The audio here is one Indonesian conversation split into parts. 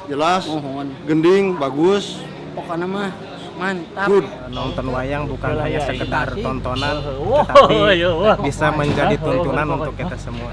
jelas, Mohon. gending, bagus, Pokoknya mah mantap. good. Nonton wayang bukan hanya sekedar tontonan, Wah, tetapi iya, wah. bisa menjadi tuntunan untuk kita semua.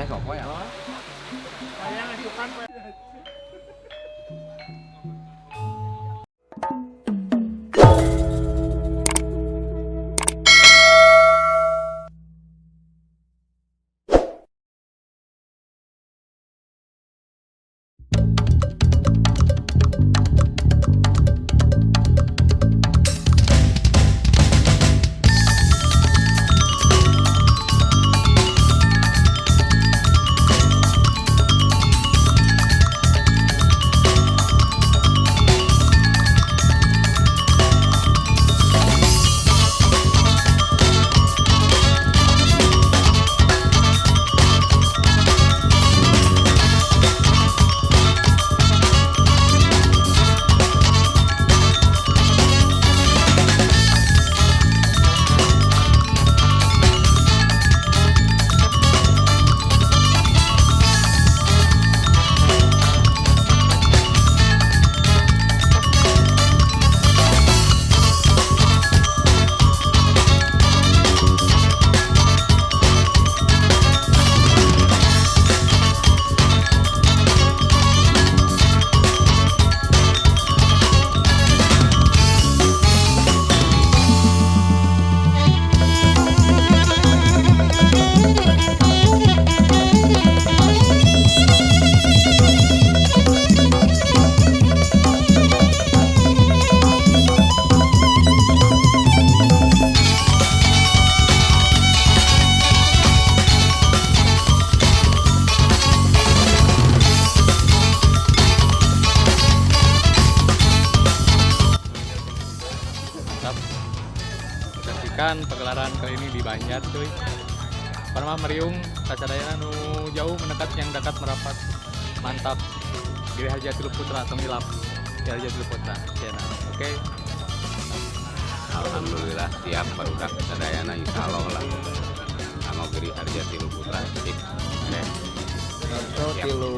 Saksikan pagelaran kali ini di Banjar cuy. Parma meriung kasadayana nu jauh mendekat yang dekat merapat. Mantap. Giri Harja Tilu Putra tong hilap. Giri Harja Tilu Putra channel. Oke. Alhamdulillah siap barudak sadayana insyaallah lah. Anu Giri Harja Tilu Putra sip. Tilu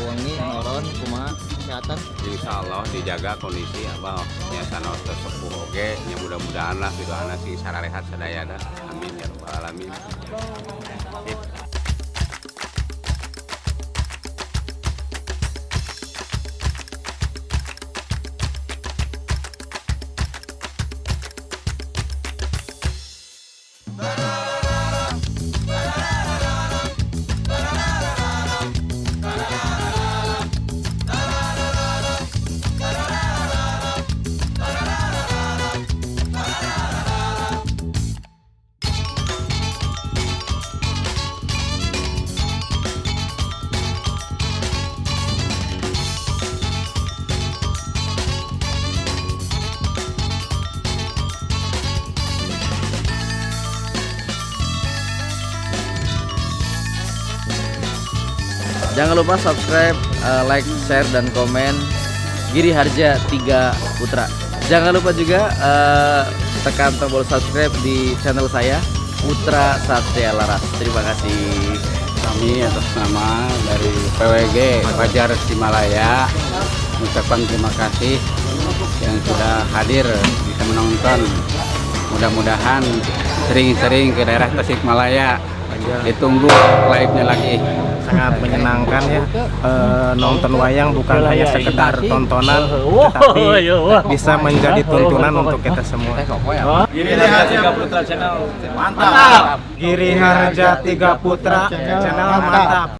wengi noron kumaha kesehatan. Insyaallah dijaga kondisi abah nyatana sesepuh oge nya mudah-mudahan lah gitu anak si sararehat sadayana. Amin ya rabbal alamin. Sip. Jangan lupa subscribe, like, share, dan komen Giri Harja 3 Putra. Jangan lupa juga tekan tombol subscribe di channel saya Putra Satya Laras. Terima kasih. Kami atas nama dari PWG Fajar Himalaya mengucapkan terima kasih yang sudah hadir bisa menonton. Mudah-mudahan sering-sering ke daerah Tasikmalaya. Ditunggu live-nya lagi. Sangat menyenangkan ya, nonton wayang bukan hanya sekedar tontonan, Wah, tetapi iya, wah. bisa menjadi tuntunan untuk kita semua. Giri Harja Putra channel. Mantap. Giri Harja 3 Putra channel mantap.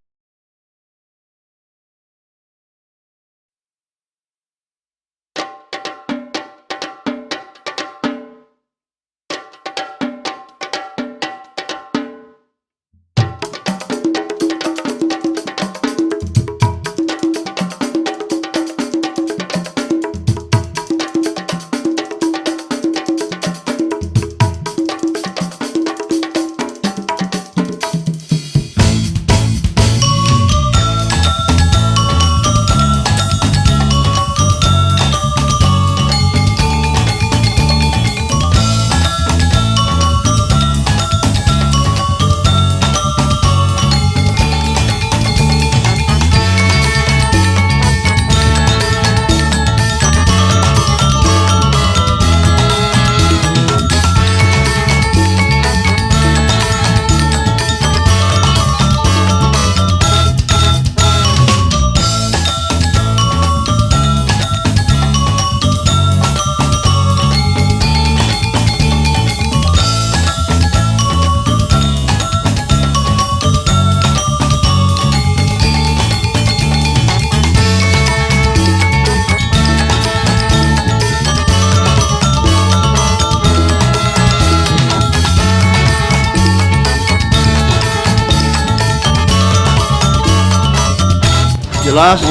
jelas,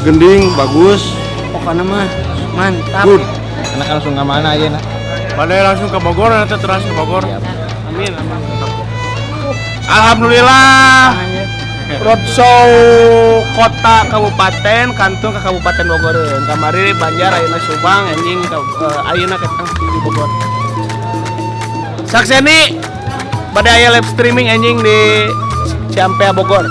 gending, bagus. Pokoknya mah mantap. Good. Anak langsung ke mana aja nak? Pada langsung ke Bogor, nanti terus ke Bogor. Amin, amin. Alhamdulillah. Roadshow kota kabupaten kantung ke Kabupaten Bogor. Kamari Banjar ayeuna Subang anjing ayeuna ketang di Bogor. Sakseni pada aya live streaming anjing di Ciampea Bogor.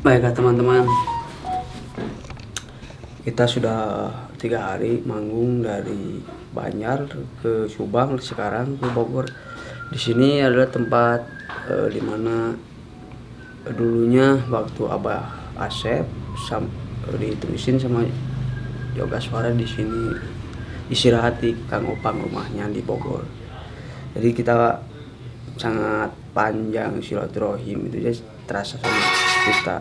Baiklah teman-teman, kita sudah 3 hari manggung dari Banjar ke Subang, sekarang ke Bogor. Di sini adalah tempat dimana dulunya waktu Abah Asep ditulisin sama Yoga Suara di sini istirahat di Kang Opang rumahnya di Bogor. Jadi kita sangat panjang silaturahim itu jadi terasa sama kita.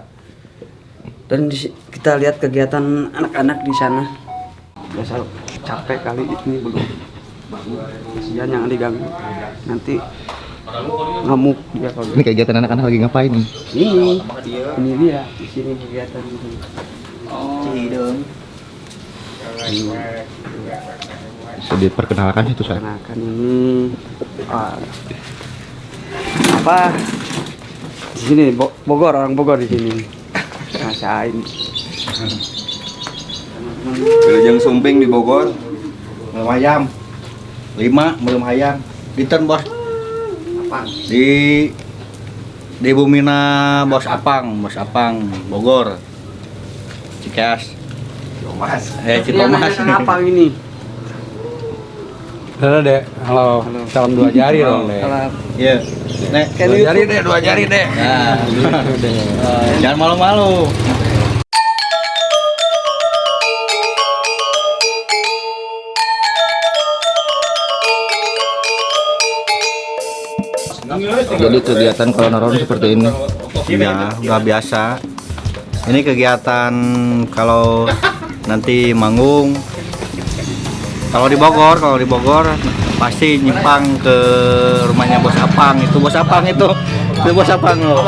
Dan kita lihat kegiatan anak-anak di sana. Biasa capek kali ini belum bangun. Kasihan yang diganggu. Nanti ngamuk dia kalau. Ini kegiatan anak-anak lagi ngapain nih? Ini dia di sini kegiatan ini. Cihidung. Bisa diperkenalkan itu saya. Perkenalkan ini apa? Di sini Bogor, orang Bogor di sini. Rasain. Wilujeng Sumping di Bogor. Belum ayam. 5 belum ayam. Dinten bos. Apang. Di Bumina Bos Apang Bogor. Cikeas. Citomas. Citomas. Kenapa ini? Halo Dek, halo. Salam 2 jari dong Dek. Iya. Nek, 2 jari deh, 2 jari deh. Nah, jangan malu-malu. Jadi kegiatan kolonel seperti ini. Ya, udah biasa. Ini kegiatan kalau nanti manggung. Kalau di Bogor pasti nyimpang ke rumahnya Bos Apang. Itu Bos Apang itu Bos Apang loh.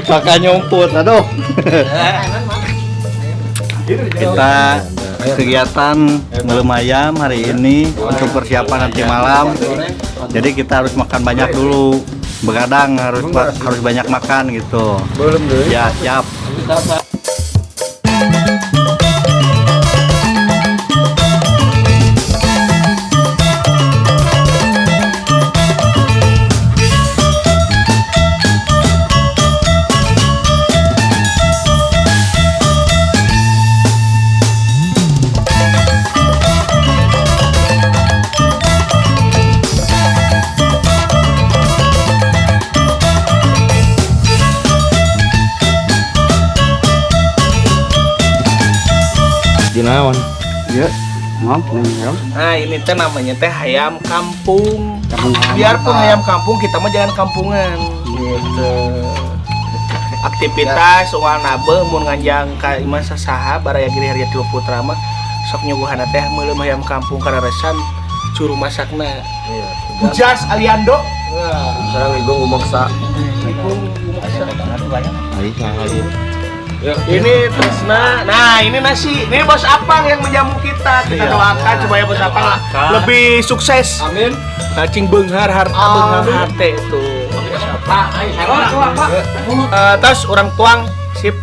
Kakak nyumput, aduh. Kita kegiatan melem ayam hari ini untuk persiapan nanti malam. Jadi kita harus makan banyak dulu. Begadang harus banyak makan gitu. Belum dulu. Ya, siap. Ginawan. Ya, maaf nih. Nah ini teh namanya teh ayam kampung. Biarpun ayam kampung kita mah jangan kampungan. Gitu. Aktivitas soal nabe mun nganjang ka imah sasaha baraya Giri Harja Tilu Putra mah sok nyuguhan teh meuleum ayam kampung kararesan curu masakna. Ujas Aliando. Sekarang ibu ngomong sa. Ini Tresna. Nah, ini nasi. Ini Bos Apang yang menjamu kita. Kita doakan supaya Bos Apang lebih sukses. Amin. Cacing beunghar harta beunghar hate itu. Terus orang tuang sip.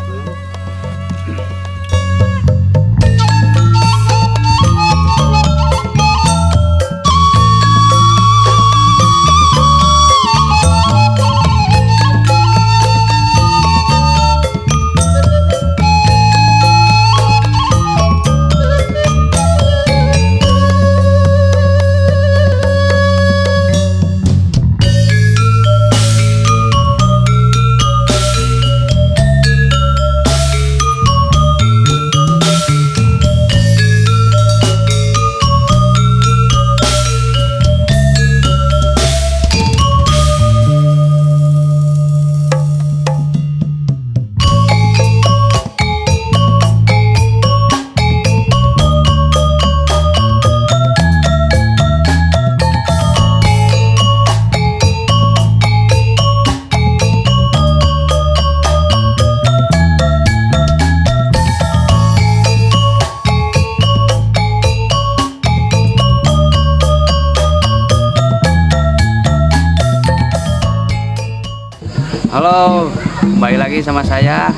Halo, kembali lagi sama saya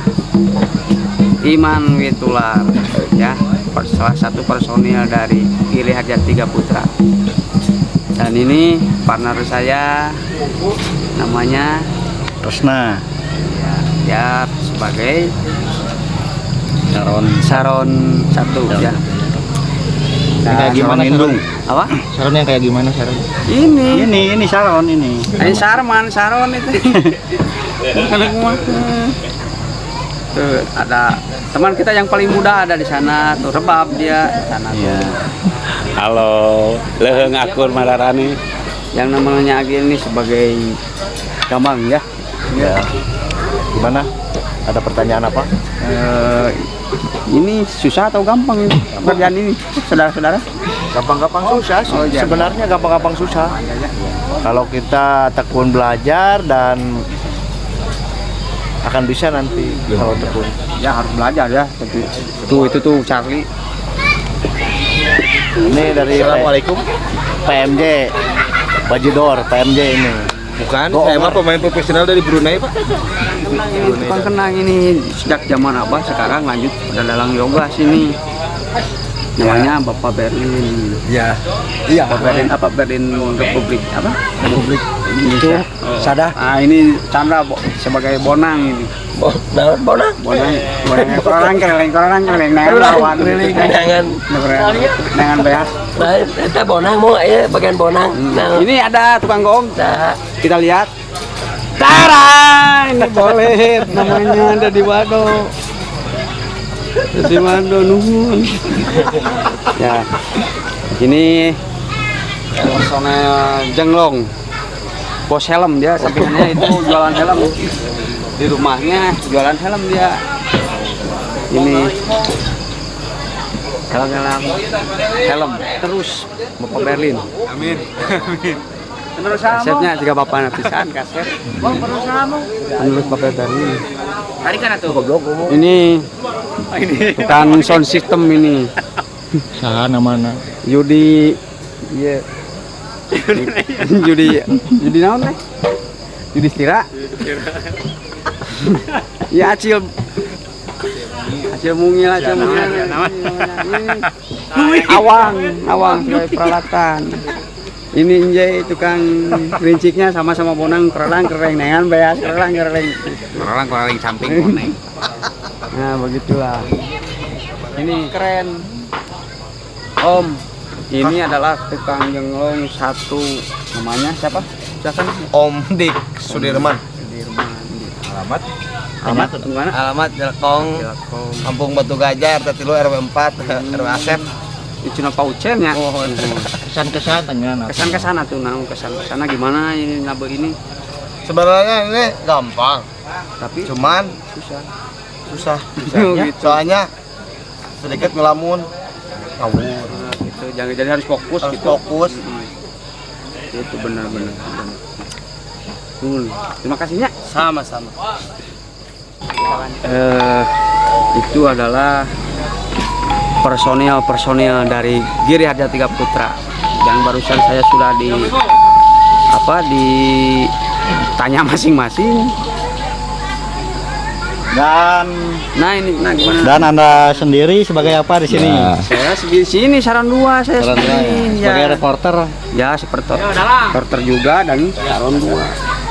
Iman Witular ya, salah satu personil dari Giri Harja Tiga Putra. Dan ini partner saya namanya Resna. ya sebagai Saron 1 ya. Kayak gimana Indung? Apa? Saron yang kayak gimana Saron? Ini Saron ini. Ini Saron itu. Bukan aku mah. Tuh ada teman kita yang paling muda ada di sana, tuh Rebab dia di sana tuh. Iya. Halo, Leheung Akur Mararani. Yang namanya Agil ini sebagai Gambang ya. Ya. Gimana? Ada pertanyaan apa? Ini susah atau gampang ini pekerjaan ini, saudara-saudara? Gampang-gampang susah sih. Oh, iya. Sebenarnya gampang-gampang susah. Kalau kita tekun belajar dan akan bisa nanti kalau tekun. Ya harus belajar ya. Tuh itu tuh Charlie. Ini dari Assalamualaikum. PMJ Bajidor PMJ ini. Bukan, saya mah pemain profesional dari Brunei, Pak. Ini tukang kenang ini sejak zaman Abah, sekarang lanjut pada dalang yoga sini. Namanya Bapak Berlin. Ya. Iya. Bapak Berlin apa? Berlin Republik apa? Republik Indonesia. Sadah. Ah ini Chandra sebagai Bonang ini. Bonang. Bonang kereleng dengan lawan dengan beas. Eta bonang mau ya bagian bonang. Nah, Ini ada tukang gong. Kita lihat. Tara, ini boleh namanya ada di Wado. Di Wado nuhun. Ya. Ini personel Jenglong. Bos helm dia, sampingannya itu jualan helm. Di rumahnya jualan helm dia. Ini helm terus Bapak Berlin. Amin. Terus kasetnya juga Bapak napisan kaset. Terus Bapak Berlin. Tadi kan atuh. Ini tukang sound system ini. Saha namana? Yudi iya. Yudi naon teh? Yudi Stira. Ya Acil mungil. Awang sebagai peralatan. Ini Injay tukang rinciknya sama-sama Bonang kereng nengan beas kereng. Orang samping koneng. Nah begitulah. Ini keren. Om, ini adalah tukang jenglong 1 namanya siapa? Om Dik Sudirman. Alamat mana? Alamat Jelkong, Kampung Batu Gajah, RT 3 RW 4, RW Asep. Di Cina Paucen ya. Oh, kesan-kesan tanya. Kesan tuh kesan gimana ini nabe ini? Sebenarnya ini gampang, Tapi cuman susah. Oh, gitu. Soalnya sedikit ngelamun, ngawur. Gitu. Jadi harus fokus Harus gitu. fokus. Itu benar. Terima kasihnya. Sama-sama. Itu adalah personil dari Giri Harja Tiga Putra yang barusan saya sudah ditanya masing-masing. Dan Gimana? Dan Anda sendiri sebagai apa di sini? Saya di sini Saron 2 saya Saron dua, sendiri. Sebagai reporter. Ya seperti reporter juga dan Saron 2.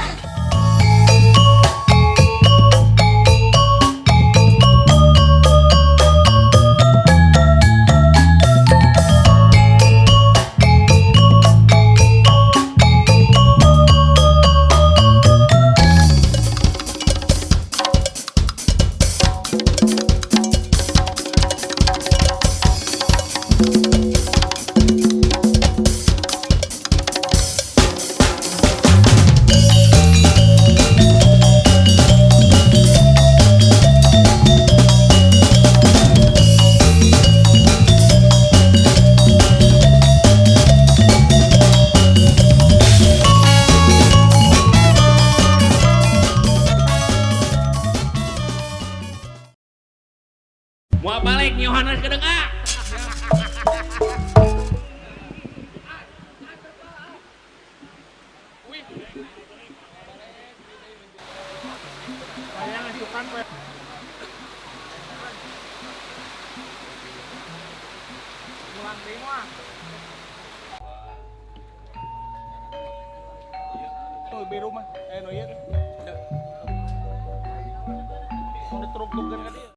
mau balik Yohanes kedengar. Tuh biru mah, no iya. Udah truk-trukan kan dia.